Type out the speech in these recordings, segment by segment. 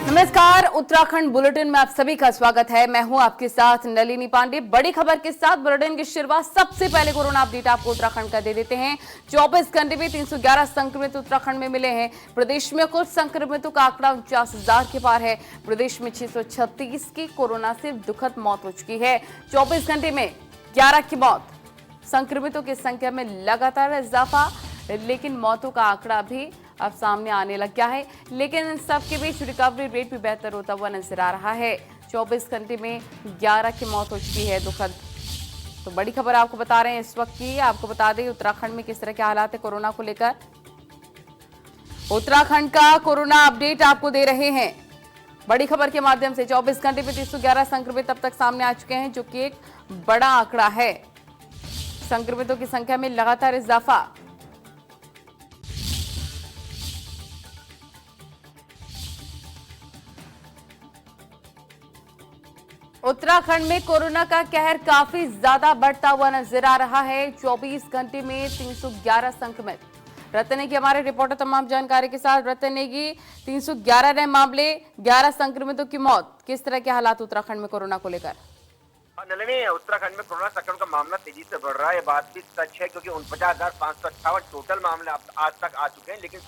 नमस्कार, उत्तराखंड बुलेटिन में आप सभी का स्वागत है। मैं हूं आपके साथ नलिनी पांडे। बड़ी खबर के साथ बुलेटिन की शुरुआत सबसे पहले कोरोना अपडेट आपको उत्तराखंड का दे देते हैं। 24 घंटे में 311 संक्रमित उत्तराखंड में मिले हैं। प्रदेश में कुल संक्रमितों का आंकड़ा 49,000 के पार है। प्रदेश में 636 की कोरोना से दुखद मौत हो चुकी है। 24 घंटे में 11 की मौत। संक्रमितों की संख्या में लगातार इजाफा, लेकिन मौतों का आंकड़ा भी अब सामने आने लग गया है। लेकिन इन सब के बीच रिकवरी रेट भी बेहतर होता हुआ नजर आ रहा है। 24 घंटे में 11 की मौत हो चुकी है, दुखद। तो बड़ी खबर आपको बता रहे हैं इस वक्त की। आपको बता दें उत्तराखंड में किस तरह के हालात है कोरोना को लेकर। उत्तराखंड का कोरोना अपडेट आपको दे रहे हैं बड़ी खबर के माध्यम से। 24 घंटे में 311 संक्रमित अब तक सामने आ चुके हैं, जो कि एक बड़ा आंकड़ा है। संक्रमितों की संख्या में लगातार इजाफा। उत्तराखंड में कोरोना का कहर काफी ज्यादा बढ़ता हुआ नजर आ रहा है। 24 घंटे में 311 संक्रमित। रतन नेगी हमारे रिपोर्टर तमाम जानकारी के साथ। रतन नेगी, 311 नए मामले, 11 संक्रमितों की मौत। किस तरह के हालात उत्तराखंड में कोरोना को लेकर? नलिनी, उत्तराखंड में कोरोना संक्रमण का मामला तेजी से बढ़ रहा है। ये बात भी सच है क्योंकि 49,558 टोटल मामले आज तक आ चुके हैं। लेकिन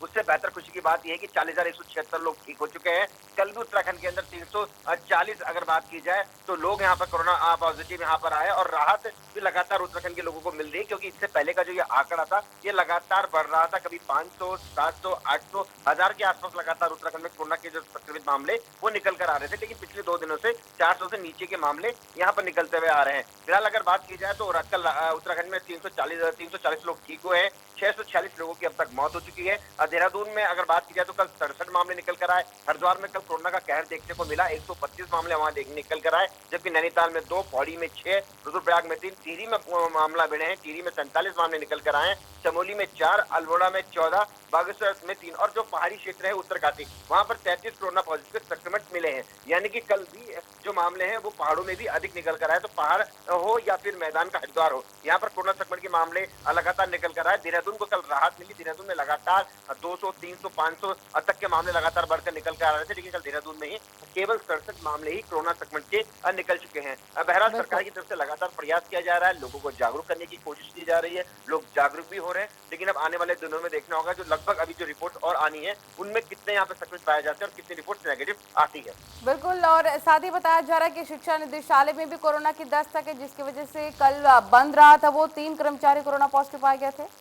उससे बेहतर खुशी की बात यह है कि 40,176 लोग ठीक हो चुके हैं। कल भी उत्तराखंड के अंदर 340 अगर बात की जाए तो लोग यहाँ पर कोरोना पॉजिटिव यहाँ पर आए और राहत भी लगातार उत्तराखंड के लोगों को मिल रही है। क्योंकि इससे पहले का जो ये आंकड़ा था ये लगातार बढ़ रहा था। कभी 500, 700, 800, 1000 के आसपास लगातार उत्तराखंड में कोरोना के जो संक्रमित मामले वो निकल कर आ रहे थे। लेकिन पिछले 2 दिनों से 400 से नीचे के मामले यहाँ पर निकलते हुए आ रहे हैं। फिलहाल अगर बात की जाए तो कल उत्तराखंड में 340 लोग ठीक हुए हैं। 646 लोगों की अब तक मौत हो चुकी है। देहरादून में अगर बात की जाए तो कल 67 मामले निकल कर आए। हरिद्वार में कल कोरोना का कहर देखने को मिला। 125 मामले वहां निकल कर आए, जबकि नैनीताल में 2, पौड़ी में 6, रुद्रप्रयाग में 3, टिहरी में मामला भिड़े हैं। टिहरी में 47 मामले निकल कर आए हैं। चमोली में 4, अल्मोड़ा में 14, बागेश्वर में 3 और जो पहाड़ी क्षेत्र है उत्तरकाशी वहां पर 33 कोरोना पॉजिटिव संक्रमित मिले हैं। यानी कि कल भी जो मामले हैं वो पहाड़ों में भी अधिक निकल कर आए। तो पहाड़ हो या फिर मैदान का हरिद्वार हो, यहाँ पर कोरोना संक्रमण के मामले लगातार निकल कर आए। देहरादून को कल राहत मिली। देहरादून में लगातार 200, 300, 500 तक के मामले लगातार बढ़कर निकल कर आ रहे थे। लेकिन कल देहरादून में ही केवल 67 मामले ही कोरोना संक्रमण के निकल चुके हैं। बहरहाल सरकार की तरफ से लगातार प्रयास किया जा रहा है, लोगों को जागरूक करने की कोशिश की जा रही है। लोग जागरूक भी हो रहे हैं। लेकिन अब आने वाले दिनों में देखना होगा जो लगभग अभी जो रिपोर्ट और आनी है उनमें कितने यहाँ पे संक्रमित पाए जाते हैं और कितनी रिपोर्ट नेगेटिव आती है। बिल्कुल, और साथ ही बताया जा रहा है कि शिक्षा निदेशालय में भी कोरोना की दस्तक है, जिसकी वजह से कल बंद रहा था। वो 3 कर्मचारी कोरोना पॉजिटिव पाए गए थे।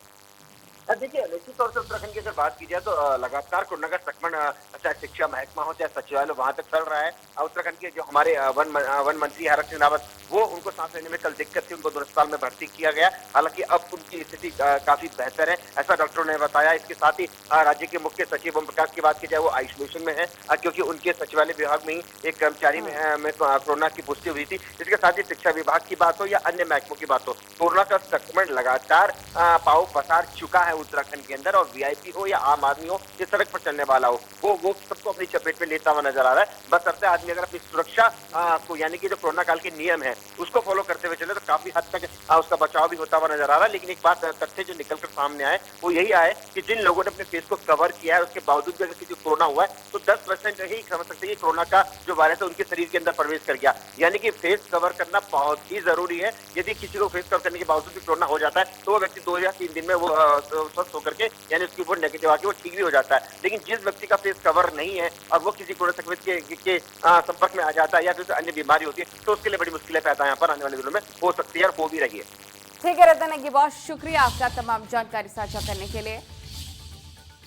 देखिए, निश्चित तौर से उत्तराखंड की अगर बात की जाए तो लगातार कोरोना का संक्रमण चाहे शिक्षा महकमा हो चाहे सचिवालय वहां तक चल रहा है। उत्तराखंड के जो हमारे वन मंत्री हरक सिंह रावत वो उनको सांस लेने में कल दिक्कत थी, उनको अस्पताल में भर्ती किया गया। हालांकि अब उनकी स्थिति काफी बेहतर है, ऐसा डॉक्टरों ने बताया। इसके साथ ही राज्य के मुख्य सचिव ओम प्रकाश की बात की जाए वो आइसोलेशन में है, क्योंकि उनके सचिवालय विभाग में ही एक कर्मचारी में कोरोना की पुष्टि हुई थी। इसके साथ ही शिक्षा विभाग की बात हो या अन्य महकमों की बात हो, कोरोना का संक्रमण लगातार पांव पसार चुका है उत्तराखंड के अंदर। और वीआईपी हो या आम आदमी हो या सड़क पर चलने वाला हो, वो सबको अपनी चपेट में लेता हुआ नजर आ रहा है। बस सबसे आदमी अगर अपनी सुरक्षा को यानी कि जो कोरोना काल के नियम है उसको फॉलो करते हुए चले तो काफी हद तक उसका बचाव भी होता हुआ नजर आ रहा है। लेकिन एक बात तथ्य जो निकल कर सामने आए वो यही आए कि जिन लोगों ने अपने फेस को कवर किया है उसके बावजूद भी अगर किसी को कोरोना हुआ है तो 10% ही समझ सकते हैं कि कोरोना का जो वायरस है उनके शरीर के अंदर प्रवेश कर गया। यानी कि फेस कवर करना बहुत ही जरूरी है। यदि किसी को फेस कवर करने के बावजूद भी कोरोना हो जाता है तो वो व्यक्ति 2 या 3 दिन में वो स्वस्थ होकर के यानी उसकी रिपोर्ट नेगेटिव आके वो ठीक भी हो जाता है। लेकिन जिस व्यक्ति का फेस कवर नहीं है और वो किसी कोरोना संक्रमित के संपर्क में आ जाता है या फिर अन्य बीमारी होती है तो उसके लिए बड़ी मुश्किलें पैदा यहाँ पर आने वाले दिनों में हो सकती है और हो भी रही है। ठीक है रतन नेगी, बहुत शुक्रिया आपका तमाम जानकारी साझा करने के लिए।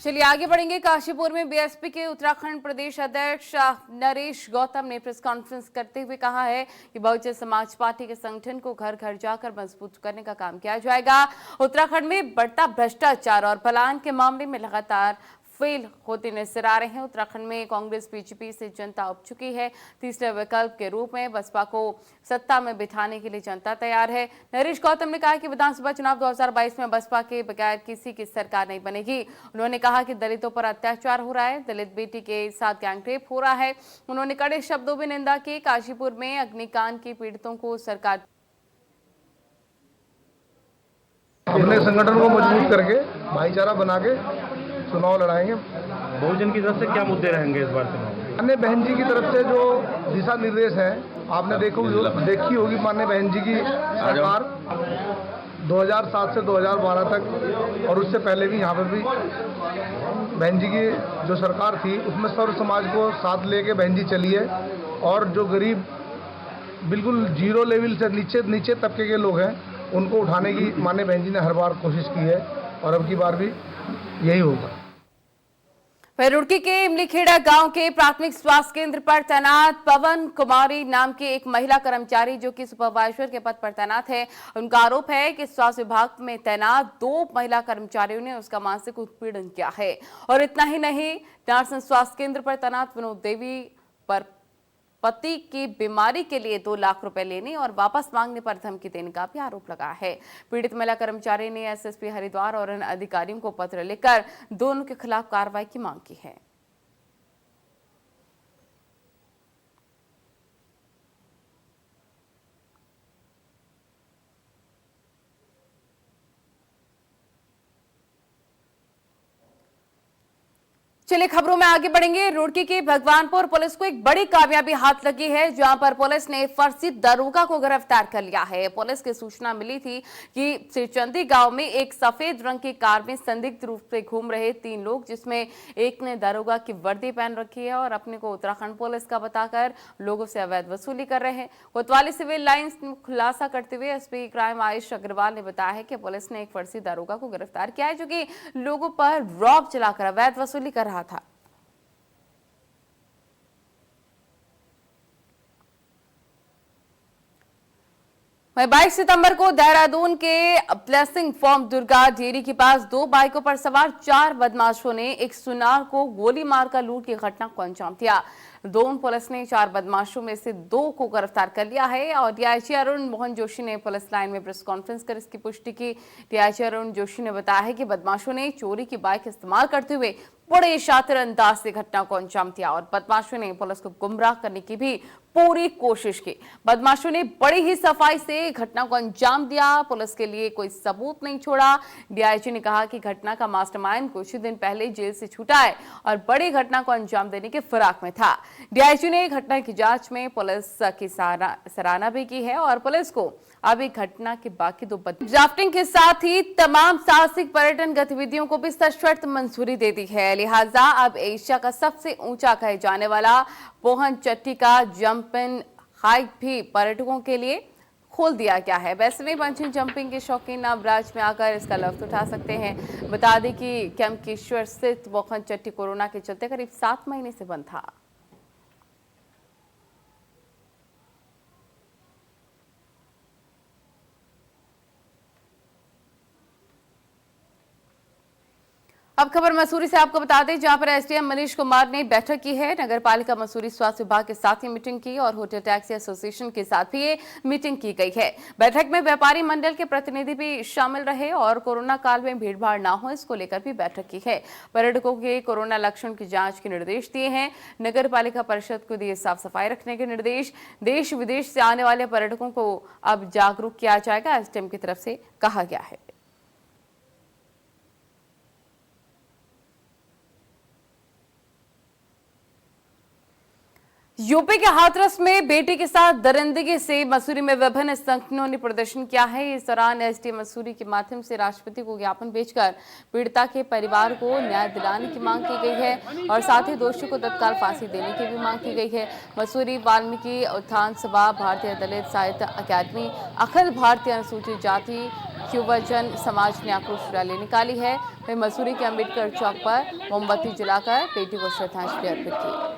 चलिए आगे बढ़ेंगे। काशीपुर में बीएसपी के उत्तराखंड प्रदेश अध्यक्ष नरेश गौतम ने प्रेस कॉन्फ्रेंस करते हुए कहा है कि बहुजन समाज पार्टी के संगठन को घर घर जाकर मजबूत करने का काम किया जाएगा। उत्तराखंड में बढ़ता भ्रष्टाचार और पलायन के मामले में लगातार फेल होते नजर आ रहे हैं। उत्तराखंड में कांग्रेस बीजेपी से जनता उब चुकी है। तीसरे विकल्प के रूप में बसपा को सत्ता में बिठाने के लिए जनता तैयार है। नरेश गौतम ने कहा कि विधानसभा चुनाव 2022 में बसपा के बगैर किसी की सरकार नहीं बनेगी। उन्होंने कहा कि दलितों पर अत्याचार हो रहा है, दलित बेटी के साथ गैंगरेप हो रहा है। उन्होंने कड़े शब्दों में निंदा की। काशीपुर में अग्निकांड के पीड़ितों को सरकार अपने संगठन को मजबूत करके भाईचारा बना के चुनाव लड़ाएंगे। बहुजन की तरफ से क्या मुद्दे रहेंगे इस बार चुनाव में? माननीय बहन जी की तरफ से जो दिशा निर्देश है, आपने देखी होगी माननीय बहन जी की सरकार 2007 से 2012 तक और उससे पहले भी यहाँ पर भी बहन जी की जो सरकार थी उसमें सर्व समाज को साथ लेके बहन जी चली है और जो गरीब बिल्कुल जीरो लेवल से नीचे तबके के लोग हैं उनको उठाने की माननीय बहन जी ने हर बार कोशिश की है और अब की बार भी यही होगा। वहीं रुड़की के इमलीखेड़ा गांव के प्राथमिक स्वास्थ्य केंद्र पर तैनात पवन कुमारी नाम की एक महिला कर्मचारी जो कि सुपरवाइजर के पद पर तैनात है, उनका आरोप है कि स्वास्थ्य विभाग में तैनात 2 महिला कर्मचारियों ने उसका मानसिक उत्पीड़न किया है। और इतना ही नहीं, नारसन स्वास्थ्य केंद्र पर तैनात विनोद देवी पर पति की बीमारी के लिए 2 लाख रुपए लेने और वापस मांगने पर धमकी देने का भी आरोप लगा है। पीड़ित महिला कर्मचारी ने एसएसपी हरिद्वार और अन्य अधिकारियों को पत्र लिखकर दोनों के खिलाफ कार्रवाई की मांग की है। चलिए खबरों में आगे बढ़ेंगे। रुड़की के भगवानपुर पुलिस को एक बड़ी कामयाबी हाथ लगी है, जहां पर पुलिस ने फर्जी दरोगा को गिरफ्तार कर लिया है। पुलिस की सूचना मिली थी कि सिरचंदी गांव में एक सफेद रंग की कार में संदिग्ध रूप से घूम रहे 3 लोग, जिसमें एक ने दरोगा की वर्दी पहन रखी है और अपने को उत्तराखंड पुलिस का बताकर लोगों से अवैध वसूली कर रहे हैं। कोतवाली सिविल लाइंस में खुलासा करते हुए एसपी क्राइम आयुष अग्रवाल ने बताया है कि पुलिस ने एक फर्जी दरोगा को गिरफ्तार किया है, जो कि लोगों पर रॉब चलाकर अवैध वसूली कर रहा था। वहीं 22 सितंबर को देहरादून के ब्लेसिंग फॉर्म दुर्गा डेयरी के पास 2 बाइकों पर सवार 4 बदमाशों ने एक सुनार को गोली मारकर लूट की घटना को अंजाम दिया। दोन पुलिस ने 4 बदमाशों में से 2 को गिरफ्तार कर लिया है और डीआईजी अरुण मोहन जोशी ने पुलिस लाइन में प्रेस कॉन्फ्रेंस कर इसकी पुष्टि की। डीआईजी अरुण जोशी ने बताया है कि बदमाशों ने चोरी की बाइक इस्तेमाल करते हुए बड़े शातिर अंदाज से घटना को अंजाम दिया और बदमाशों ने पुलिस को गुमराह करने की भी पूरी कोशिश की। बदमाशों ने बड़ी ही सफाई से घटना को अंजाम दिया, पुलिस के लिए कोई सबूत नहीं छोड़ा। डीआईजी ने कहा कि घटना का मास्टरमाइंड कुछ ही दिन पहले जेल से छूटा है और बड़ी घटना को अंजाम देने के फिराक में था। डीआईजी ने घटना की जांच में पुलिस की सराहना भी की है और पुलिस को अभी घटना के बाकी 2 ड्राफ्टिंग के साथ ही तमाम साहसिक पर्यटन गतिविधियों को भी सशर्त मंजूरी दे दी है। लिहाजा अब एशिया का सबसे ऊंचा कहे जाने वाला पोहन चट्टी का जंपिंग हाइट भी पर्यटकों के लिए खोल दिया गया है। वैसे में बंजी जंपिंग के शौकीन अब राज्य में आकर इसका लुत्फ उठा सकते हैं। बता दें कि कैम्पकेश्वर स्थित पोहन चट्टी कोरोना के चलते करीब 7 महीने से बंद था। अब खबर मसूरी से आपको बता दें, जहां पर एसडीएम मनीष कुमार ने बैठक की है। नगर पालिका मसूरी स्वास्थ्य विभाग के साथ ही मीटिंग की और होटल टैक्सी एसोसिएशन के साथ भी ये मीटिंग की गई है। बैठक में व्यापारी मंडल के प्रतिनिधि भी शामिल रहे और कोरोना काल में भीड़भाड़ ना हो इसको लेकर भी बैठक की है। पर्यटकों के कोरोना लक्षण की जांच के निर्देश दिए हैं। नगर पालिका परिषद को दिए साफ सफाई रखने के निर्देश। देश विदेश से आने वाले पर्यटकों को अब जागरूक किया जाएगा, एसडीएम की तरफ से कहा गया है। यूपी के हाथरस में बेटी के साथ दरिंदगी से मसूरी में विभिन्न संगठनों ने प्रदर्शन किया है। इस दौरान एसडीएम मसूरी के माध्यम से राष्ट्रपति को ज्ञापन भेजकर पीड़िता के परिवार को न्याय दिलाने की मांग की गई है और साथ ही दोषी को तत्काल फांसी देने की भी मांग की गई है। मसूरी वाल्मीकि उत्थान सभा, भारतीय दलित साहित्य अकादमी, अखिल भारतीय अनुसूचित जाति युवजन समाज ने आक्रोश रैली निकाली है। वे मसूरी के अम्बेडकर चौक पर मोमबत्ती जलाकर बेटी को श्रद्धांजलि अर्पित की।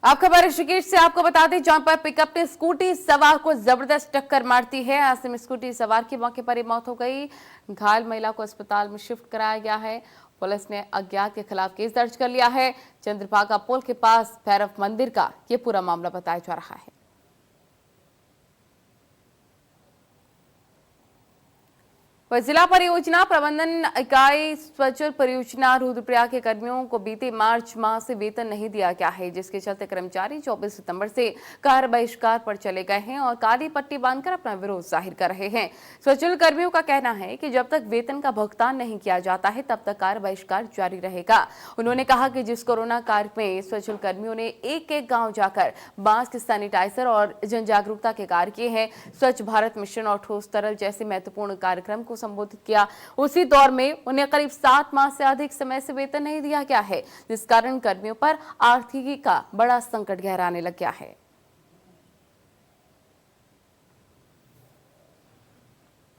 अब खबर ऋषिकेश से आपको बता दें, जहां पर पिकअप ने स्कूटी सवार को जबरदस्त टक्कर मारती है। ऐसे में स्कूटी सवार की मौके पर ही मौत हो गई। घायल महिला को अस्पताल में शिफ्ट कराया गया है। पुलिस ने अज्ञात के खिलाफ केस दर्ज कर लिया है। चंद्रभागा पुल के पास भैरव मंदिर का ये पूरा मामला बताया जा रहा है। वह जिला परियोजना प्रबंधन इकाई स्वचल परियोजना रुद्रप्रयाग के कर्मियों को बीते मार्च माह से वेतन नहीं दिया गया है, जिसके चलते कर्मचारी 24 सितंबर से कार्य बहिष्कार पर चले गए हैं और काली पट्टी बांधकर अपना विरोध जाहिर कर रहे हैं। स्वचल कर्मियों का कहना है कि जब तक वेतन का भुगतान नहीं किया जाता है तब तक कार्य बहिष्कार जारी रहेगा। उन्होंने कहा कि जिस कोरोना काल में स्वचल कर्मियों ने एक एक गाँव जाकर मास्क, सैनिटाइजर और जन जागरूकता के कार्य किए हैं, स्वच्छ भारत मिशन और ठोस तरल जैसे महत्वपूर्ण कार्यक्रम को संबोधित किया, उसी दौर में उन्हें करीब 7 माह से अधिक समय से वेतन नहीं दिया गया है, जिस कारण कर्मियों पर आर्थिकी का बड़ा संकट गहराने लग गया है।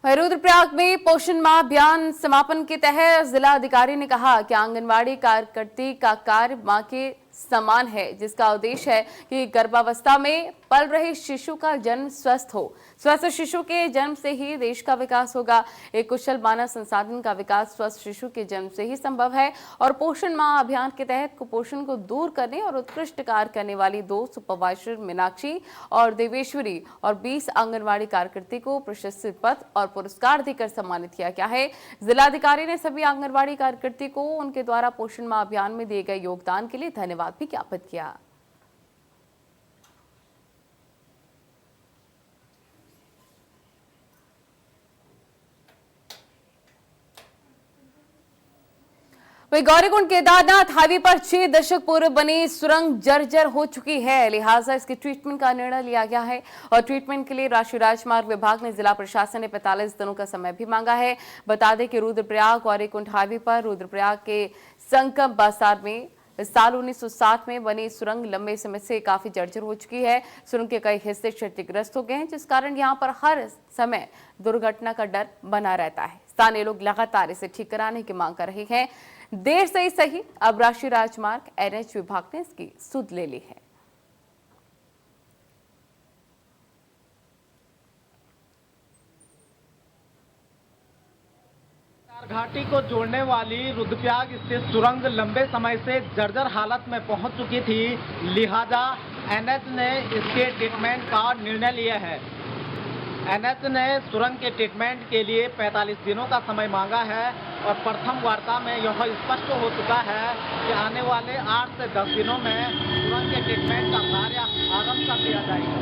रुद्रप्रयाग में पोषण माह अभियान समापन के तहत जिला अधिकारी ने कहा कि आंगनवाड़ी कार्यकर्ती का कार्य मां के समान है, जिसका उद्देश्य है कि गर्भावस्था में पल रहे शिशु का जन्म स्वस्थ हो। स्वस्थ शिशु के जन्म से ही देश का विकास होगा। एक कुशल मानव संसाधन का विकास स्वस्थ शिशु के जन्म से ही संभव है और पोषण माह अभियान के तहत कुपोषण को दूर करने और उत्कृष्ट कार्य करने वाली 2 सुपरवाइजर मीनाक्षी और देवेश्वरी और 20 आंगनवाड़ी कार्यकर्ती को प्रशस्ति पत्र और पुरस्कार देकर सम्मानित किया गया है। जिलाधिकारी ने सभी आंगनवाड़ी कार्यकर्ती को उनके द्वारा पोषण माह अभियान में दिए गए योगदान के लिए धन्यवाद भी ज्ञापित किया। वही गौरीकुंड केदारनाथ हाईवे पर 6 दशक पूर्व बनी सुरंग जर्जर हो चुकी है, लिहाजा इसके ट्रीटमेंट का निर्णय लिया गया है और ट्रीटमेंट के लिए राष्ट्रीय राजमार्ग विभाग ने जिला प्रशासन ने 45 दिनों का समय भी मांगा है। बता दें कि रुद्रप्रयाग गौरीकुंड हाईवे पर रुद्रप्रयाग के संगम बाजार में साल 1960 में बनी सुरंग लंबे समय से काफी जर्जर हो चुकी है। सुरंग के कई हिस्से क्षतिग्रस्त हो गए हैं, जिस कारण यहां पर हर समय दुर्घटना का डर बना रहता है। स्थानीय लोग लगातार इसे ठीक कराने की मांग कर रहे हैं। देर से ही सही, अब राष्ट्रीय राजमार्ग NH विभाग ने इसकी सुध ले ली है। घाटी को जोड़ने वाली रुद्रप्रयाग स्थित सुरंग लंबे समय से जर्जर हालत में पहुंच चुकी थी, लिहाजा NH ने इसके ट्रीटमेंट का निर्णय लिया है। NH ने सुरंग के ट्रीटमेंट के लिए 45 दिनों का समय मांगा है और प्रथम वार्ता में यह स्पष्ट हो चुका है कि आने वाले 8 से 10 दिनों में सुरंग के ट्रीटमेंट का कार्य आरंभ कर दिया जाएगा।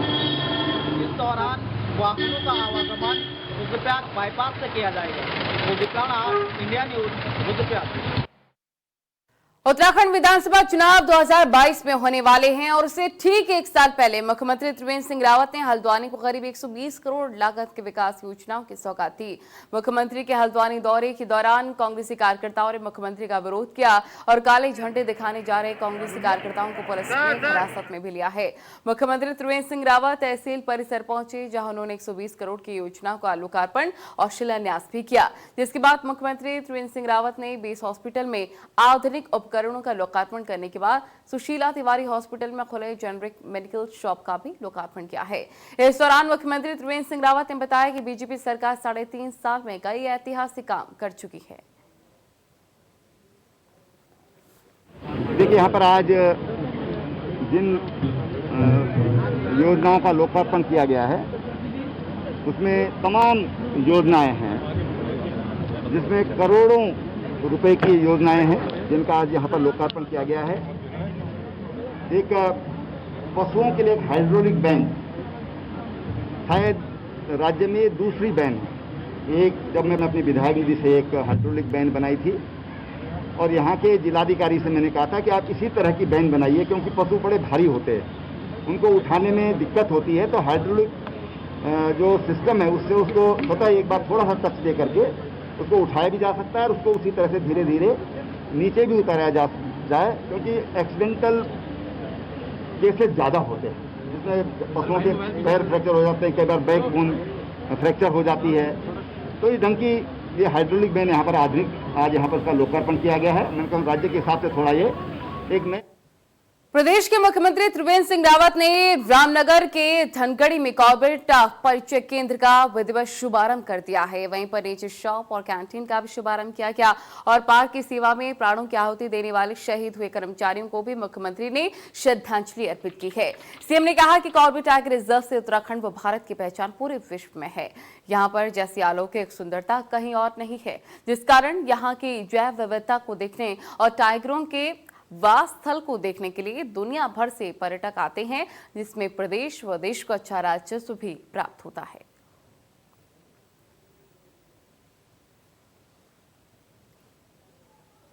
इस दौरान वाहनों का आवागमन रुद्रप्रयाग बाईपास से किया जाएगा। India news Rudraprayag. उत्तराखंड विधानसभा चुनाव 2022 में होने वाले हैं और उससे ठीक 1 साल पहले मुख्यमंत्री त्रिवेंद्र सिंह रावत ने हल्द्वानी को करीब 120 करोड़ लागत के विकास योजनाओं की सौगात दी। मुख्यमंत्री के हल्द्वानी दौरे के दौरान कांग्रेसी कार्यकर्ताओं ने मुख्यमंत्री का विरोध किया और काले झंडे दिखाने जा रहे कांग्रेसी कार्यकर्ताओं को पुलिस ने हिरासत में भी लिया है। मुख्यमंत्री त्रिवेंद्र सिंह रावत तहसील परिसर पहुंचे, जहां उन्होंने 120 करोड़ की योजनाओं का लोकार्पण और शिलान्यास भी किया, जिसके बाद मुख्यमंत्री त्रिवेंद्र सिंह रावत ने बेस हॉस्पिटल में आधुनिक उपकरणों का लोकार्पण करने के बाद सुशीला तिवारी हॉस्पिटल में खुले जेनरिक मेडिकल शॉप का भी लोकार्पण किया है। इस दौरान मुख्यमंत्री त्रिवेंद्र सिंह रावत ने बताया कि बीजेपी सरकार 3.5 साल में कई ऐतिहासिक काम कर चुकी है। देखिए, यहाँ पर आज जिन योजनाओं का लोकार्पण किया गया है उसमें तमाम योजनाएं हैं, जिसमें करोड़ों रुपए की योजनाएं हैं जिनका आज यहाँ पर लोकार्पण किया गया है। एक पशुओं के लिए एक हाइड्रोलिक वैन, शायद राज्य में दूसरी वैन है। एक जब मैंने अपनी विधायक निधि से एक हाइड्रोलिक वैन बनाई थी और यहाँ के जिलाधिकारी से मैंने कहा था कि आप इसी तरह की वैन बनाइए, क्योंकि पशु बड़े भारी होते हैं, उनको उठाने में दिक्कत होती है। तो हाइड्रोलिक जो सिस्टम है उससे उसको पता एक बार थोड़ा सा टच दे करके उसको उठाया भी जा सकता है और उसको उसी तरह से धीरे धीरे नीचे भी उतारा जाए, क्योंकि एक्सीडेंटल केसेस ज़्यादा होते हैं जिसमें पशुओं के पैर फ्रैक्चर हो जाते हैं, कई बार बैक बोन फ्रैक्चर हो जाती है। तो इस ढंग की ये हाइड्रोलिक वैन यहाँ पर आधुनिक आज यहाँ पर इसका लोकार्पण किया गया है। मैंने कहा राज्य के हिसाब से थोड़ा ये एक नए प्रदेश के मुख्यमंत्री त्रिवेंद्र सिंह रावत ने रामनगर के धनगढ़ी में कॉर्बेट परिचय केंद्र का विधिवत शुभारंभ कर दिया है। वहीं पर नेचर शॉप और कैंटीन का भी शुभारंभ किया गया और पार्क की सेवा में प्राणों की आहुति देने वाले शहीद हुए कर्मचारियों को भी मुख्यमंत्री ने श्रद्धांजलि अर्पित की है। सीएम ने कहा कि कॉर्बेट टाइगर रिजर्व से उत्तराखंड व भारत की पहचान पूरे विश्व में है। यहाँ पर जैसी अलौकिक सुंदरता कहीं और नहीं है, जिस कारण यहाँ की जैव विविधता को देखने और टाइगरों के वास स्थल को देखने के लिए दुनिया भर से पर्यटक आते हैं, जिसमें प्रदेश व देश को अच्छा राजस्व भी प्राप्त होता है।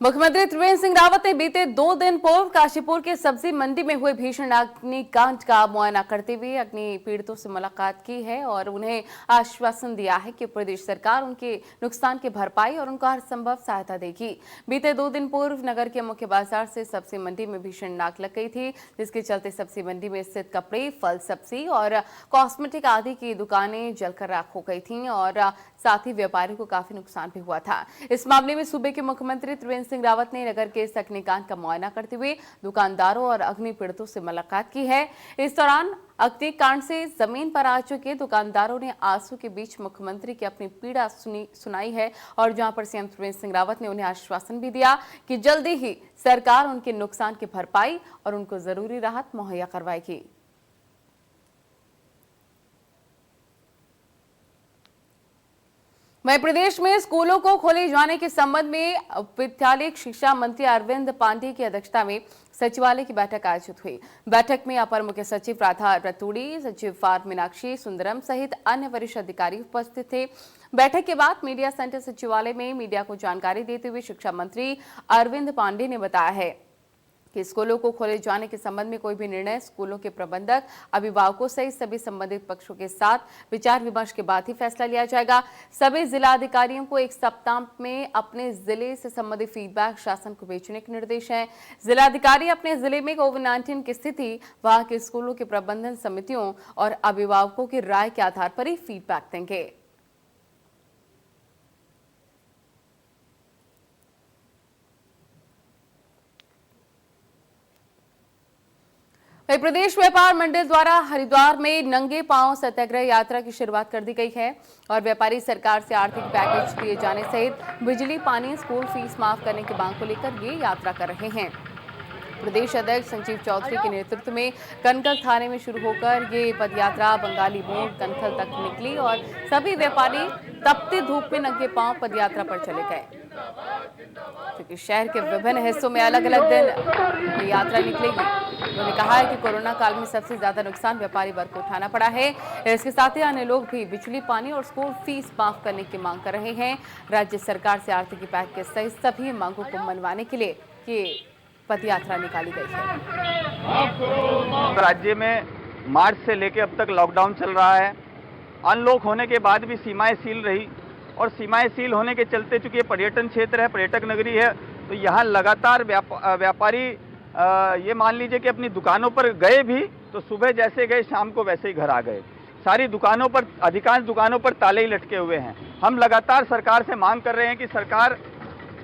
मुख्यमंत्री त्रिवेंद्र सिंह रावत ने बीते 2 दिन पूर्व काशीपुर के सब्जी मंडी में हुए भीषण अग्निकांड का मुआयना करते हुए अग्नि पीड़ितों से मुलाकात की है और उन्हें आश्वासन दिया है कि प्रदेश सरकार उनके नुकसान की भरपाई और उनको हर संभव सहायता देगी। बीते 2 दिन पूर्व नगर के मुख्य बाजार से सब्जी मंडी में भीषण आग लग गई थी, जिसके चलते सब्जी मंडी में स्थित कपड़े, फल, सब्जी और कॉस्मेटिक आदि की दुकानें जलकर राख हो गई थी और साथ ही व्यापारियों को काफी नुकसान भी हुआ था। इस मामले में सूबे के मुख्यमंत्री त्रिवेंद्र सिंह रावत ने नगर के इस अग्निकांड का मुआयना करते हुए दुकानदारों और अग्नि पीड़ितों से मुलाकात की है। इस दौरान अग्निकांड से जमीन पर आ चुके दुकानदारों ने आंसू के बीच मुख्यमंत्री की अपनी पीड़ा सुनाई है और जहां पर सीएम त्रिवेंद्र सिंह रावत ने उन्हें आश्वासन भी दिया कि जल्दी ही सरकार उनके नुकसान की भरपाई और उनको जरूरी राहत मुहैया करवाएगी। वहीं प्रदेश में स्कूलों को खोले जाने के संबंध में विद्यालय शिक्षा मंत्री अरविंद पांडे की अध्यक्षता में सचिवालय की बैठक आयोजित हुई। बैठक में अपर मुख्य सचिव राधा रतूड़ी, सचिव फार मीनाक्षी सुंदरम सहित अन्य वरिष्ठ अधिकारी उपस्थित थे। बैठक के बाद मीडिया सेंटर सचिवालय में मीडिया को जानकारी देते हुए शिक्षा मंत्री अरविंद पांडे ने बताया है कि स्कूलों को खोले जाने के संबंध में कोई भी निर्णय स्कूलों के प्रबंधक, अभिभावकों सहित सभी संबंधित पक्षों के साथ विचार विमर्श के बाद ही फैसला लिया जाएगा। सभी जिला अधिकारियों को 1 सप्ताह में अपने जिले से संबंधित फीडबैक शासन को भेजने के निर्देश हैं। जिला अधिकारी अपने जिले में कोविड-19 की स्थिति, वहां के स्कूलों के प्रबंधन समितियों और अभिभावकों की राय के आधार पर ही फीडबैक देंगे। प्रदेश व्यापार मंडल द्वारा हरिद्वार में नंगे पांव सत्याग्रह यात्रा की शुरुआत कर दी गई है और व्यापारी सरकार से आर्थिक पैकेज दिए जाने सहित बिजली, पानी, स्कूल फीस माफ करने की मांग को लेकर ये यात्रा कर रहे हैं। प्रदेश अध्यक्ष संजीव चौधरी के नेतृत्व में कनखल थाने में शुरू होकर ये पदयात्रा बंगाली मोड़ कनखल तक निकली और सभी व्यापारी तपती धूप में नंगे पांव पदयात्रा पर चले गए, क्योंकि शहर के विभिन्न हिस्सों में अलग अलग दिन ये यात्रा निकलेगी। उन्होंने कहा है कि कोरोना काल में सबसे ज्यादा नुकसान व्यापारी वर्ग को उठाना पड़ा है। इसके साथ ही अन्य लोग भी बिजली, पानी और स्कूल फीस माफ करने की मांग कर रहे हैं। राज्य सरकार से आर्थिक पैकेज सहित सभी मांगों को मनवाने के लिए ये पदयात्रा निकाली गई है। राज्य में मार्च से लेकर अब तक लॉकडाउन चल रहा है। अनलॉक होने के बाद भी सीमाएं सील रही और सीमाएं सील होने के चलते चूंकि पर्यटन क्षेत्र है, पर्यटक नगरी है, तो यहाँ लगातार व्यापारी ये मान लीजिए कि अपनी दुकानों पर गए भी तो सुबह जैसे गए शाम को वैसे ही घर आ गए। सारी दुकानों पर, अधिकांश दुकानों पर ताले ही लटके हुए हैं। हम लगातार सरकार से मांग कर रहे हैं कि सरकार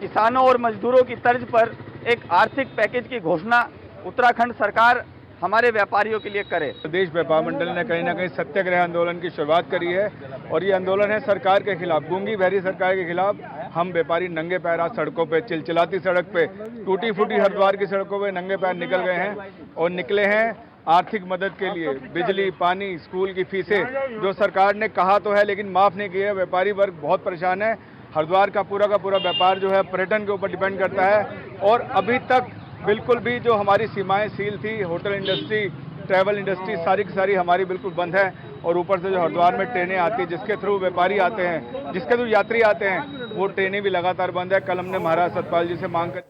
किसानों और मजदूरों की तर्ज पर एक आर्थिक पैकेज की घोषणा उत्तराखंड सरकार हमारे व्यापारियों के लिए करे। प्रदेश व्यापार मंडल ने कहीं ना कहीं सत्याग्रह आंदोलन की शुरुआत करी है और ये आंदोलन है सरकार के खिलाफ, गूंगी बहरी सरकार के खिलाफ। हम व्यापारी नंगे पैर आज सड़कों पे, चिलचिलाती सड़क पे, टूटी फूटी हरिद्वार की सड़कों पे नंगे पैर निकल गए हैं और निकले हैं आर्थिक मदद के लिए। बिजली, पानी, स्कूल की फीसें जो सरकार ने कहा तो है लेकिन माफ़ नहीं किया। व्यापारी वर्ग बहुत परेशान है। हरिद्वार का पूरा व्यापार जो है पर्यटन के ऊपर डिपेंड करता है और अभी तक बिल्कुल भी जो हमारी सीमाएं सील थी, होटल इंडस्ट्री, ट्रैवल इंडस्ट्री सारी की सारी हमारी बिल्कुल बंद है और ऊपर से जो हरिद्वार में ट्रेनें आती हैं जिसके थ्रू व्यापारी आते हैं, जिसके थ्रू यात्री आते हैं, वो ट्रेनें भी लगातार बंद है। कल हमने महाराज सतपाल जी से मांग कर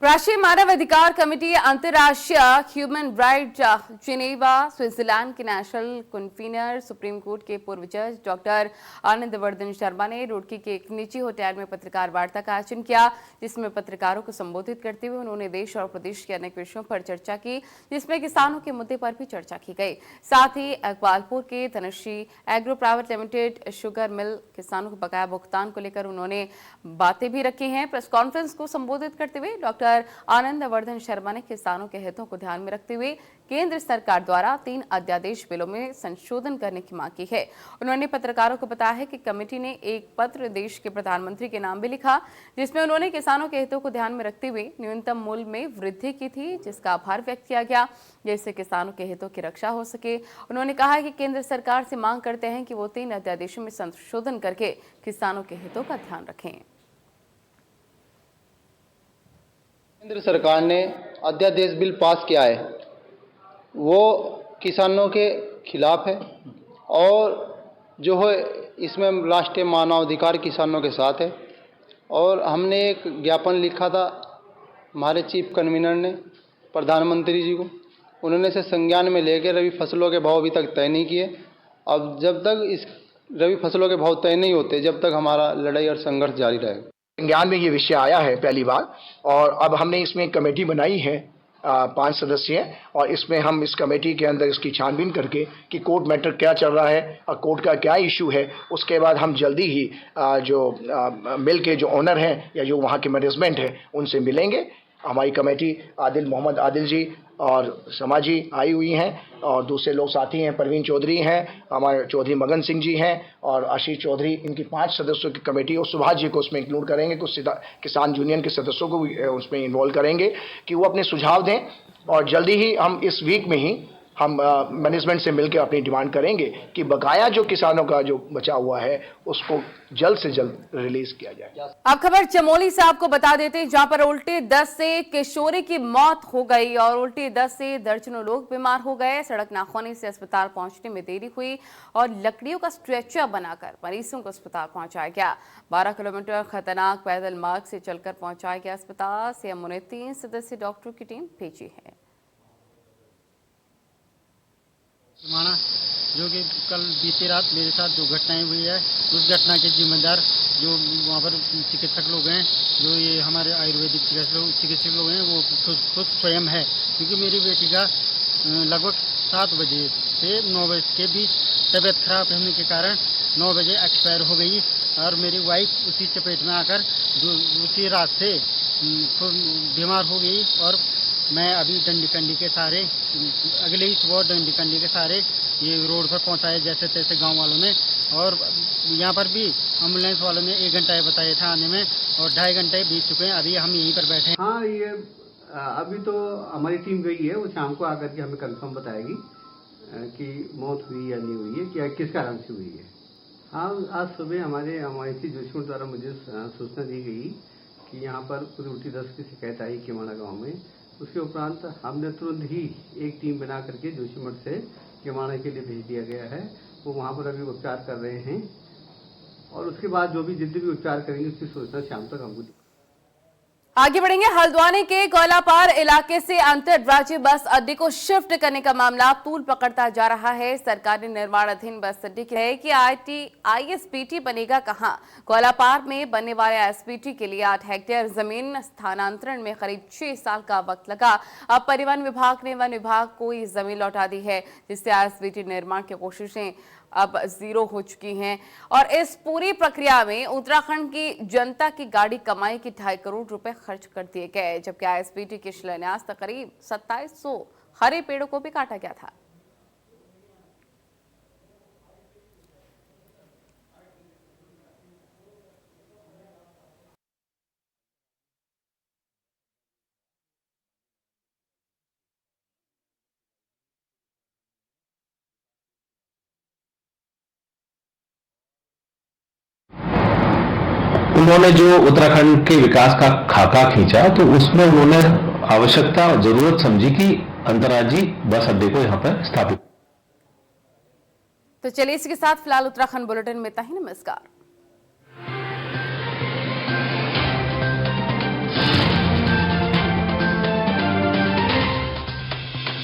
राष्ट्रीय मानव अधिकार कमेटी अंतर्राष्ट्रीय ह्यूमन राइट जिनेवा स्विट्जरलैंड के नेशनल कन्वीनर सुप्रीम कोर्ट के पूर्व जज डॉक्टर आनंद वर्धन शर्मा ने रुड़की के एक निजी होटल में पत्रकार वार्ता का आयोजन किया, जिसमें पत्रकारों को संबोधित करते हुए उन्होंने देश और प्रदेश के अनेक विषयों पर चर्चा की, जिसमें किसानों के मुद्दे पर भी चर्चा की गई। साथ ही अकबालपुर के Dhanashree agro private limited sugar mill किसानों को बकाया भुगतान को लेकर उन्होंने बातें भी रखी हैं। प्रेस कॉन्फ्रेंस को संबोधित करते हुए डॉक्टर स्पीकर आनंद वर्धन शर्मा ने किसानों के हितों को ध्यान में रखते हुए केंद्र सरकार द्वारा 3 अध्यादेश बिलों में संशोधन करने की मांग की है। उन्होंने पत्रकारों को बताया है कि कमेटी ने एक पत्र देश के प्रधानमंत्री के नाम भी लिखा, जिसमें उन्होंने किसानों के हितों को ध्यान में रखते हुए न्यूनतम मूल्य में वृद्धि की थी, जिसका आभार व्यक्त किया गया, जिससे किसानों के हितों की रक्षा हो सके। उन्होंने कहा है कि केंद्र सरकार से मांग करते हैं कि वो 3 अध्यादेशों में संशोधन करके किसानों के हितों का ध्यान रखें। केंद्र सरकार ने अध्यादेश बिल पास किया है, वो किसानों के खिलाफ है और जो है इसमें राष्ट्रीय मानवाधिकार किसानों के साथ है। और हमने एक ज्ञापन लिखा था हमारे चीफ कन्वीनर ने प्रधानमंत्री जी को, उन्होंने इसे संज्ञान में लेकर रबी फसलों के भाव अभी तक तय नहीं किए। अब जब तक इस रबी फसलों के भाव तय नहीं होते, जब तक हमारा लड़ाई और संघर्ष जारी रहेगा। संज्ञान में ये विषय आया है पहली बार, और अब हमने इसमें एक कमेटी बनाई है 5 सदस्यीय, और इसमें हम इस कमेटी के अंदर इसकी छानबीन करके कि कोर्ट मैटर क्या चल रहा है और कोर्ट का क्या इशू है, उसके बाद हम जल्दी ही जो मिल के जो ओनर हैं या जो वहाँ के मैनेजमेंट है उनसे मिलेंगे। हमारी कमेटी मोहम्मद आदिल जी और समाजी आई हुई हैं, और दूसरे लोग साथी हैं, परवीन चौधरी हैं, हमारे चौधरी मगन सिंह जी हैं और आशीष चौधरी। इनकी 5 सदस्यों की कमेटी, और सुभाष जी को उसमें इंक्लूड करेंगे, कुछ किसान यूनियन के सदस्यों को भी उसमें इन्वॉल्व करेंगे कि वो अपने सुझाव दें। और जल्दी ही हम इस वीक में ही हम मैनेजमेंट से मिलकर अपनी डिमांड करेंगे कि बकाया जो किसानों का जो बचा हुआ है उसको जल्द से जल्द रिलीज किया जाए। अब खबर चमोली से आपको बता देते हैं, जहां पर उल्टी दस्त से किशोरी की मौत हो गई और उल्टी दस्त से दर्जनों लोग बीमार हो गए। सड़क नाखूनी से अस्पताल पहुंचने में देरी हुई और लकड़ियों का स्ट्रेचर बनाकर मरीजों को अस्पताल पहुंचाया गया। 12 किलोमीटर खतरनाक पैदल मार्ग से चलकर पहुंचाया गया अस्पताल। सीएमओ ने 3 सदस्यीय डॉक्टरों की टीम भेजी है। जो कि कल बीती रात मेरे साथ जो घटनाएं हुई है, उस घटना के जिम्मेदार जो वहाँ पर चिकित्सक लोग हैं, जो ये हमारे आयुर्वेदिक चिकित्सक लोग हैं, वो खुद स्वयं है। क्योंकि मेरी बेटी का लगभग 7 बजे से 9 बजे के बीच तबीयत खराब होने के कारण 9 बजे एक्सपायर हो गई, और मेरी वाइफ उसी चपेट में आकर उसी रात से बीमार हो गई। और मैं अभी डंडी कंडी के सहारे, अगले ही सुबह डंडी कंडी के सहारे ये रोड पर पहुंचाए जैसे तैसे गांव वालों ने, और यहाँ पर भी एम्बुलेंस वालों ने 1 घंटा बताया था आने में, और 2.5 घंटे बीत चुके हैं, अभी हम यहीं पर बैठे हैं। हाँ, ये अभी तो हमारी टीम गई है, वो शाम को आकर के हमें कंफर्म बताएगी कि मौत हुई या नहीं हुई है, क्या किस कारण से हुई है। हाँ, आज सुबह हमारे एमआईसी जोशीमठ द्वारा मुझे सूचना दी गई कि यहाँ पर कुछ उल्टी दस्त की शिकायत आई केमाड़ा गाँव में। उसके उपरांत हमने तुरंत ही एक टीम बना करके जोशीमठ से केमाड़ा के लिए भेज दिया गया है। वो वहाँ पर अभी उपचार कर रहे हैं, और उसके बाद जो भी जितने भी उपचार करेंगे उसकी सूचना शाम तक हमको। आगे बढ़ेंगे। हल्द्वानी के कोयलापार इलाके से अंतरराज्यीय बस अड्डे को शिफ्ट करने का मामला तूल पकड़ता जा रहा है। सरकार ने निर्माणाधीन बस अड्डे की है कि आईएसपीटी बनेगा कहां। कोयलापार में बनने वाले आईएसपीटी के लिए 8 हेक्टेयर जमीन स्थानांतरण में करीब 6 साल का वक्त लगा। अब परिवहन विभाग ने वन विभाग को ये जमीन लौटा दी है, जिससे आईएसपीटी निर्माण की कोशिशें अब 0 हो चुकी हैं। और इस पूरी प्रक्रिया में उत्तराखंड की जनता की गाड़ी कमाई की 2.5 करोड़ रुपए खर्च कर दिए गए, जबकि आईएसपीटी के शिलान्यास तक करीब 2700 हरे पेड़ों को भी काटा गया था। उन्होंने जो उत्तराखंड के विकास का खाका खींचा, तो उसमें उन्होंने आवश्यकता और जरूरत समझी कि अंतर्राज्यीय बस अड्डे को यहां पर स्थापित। तो चलिए इसके साथ फिलहाल उत्तराखंड बुलेटिन में इतना ही। नमस्कार।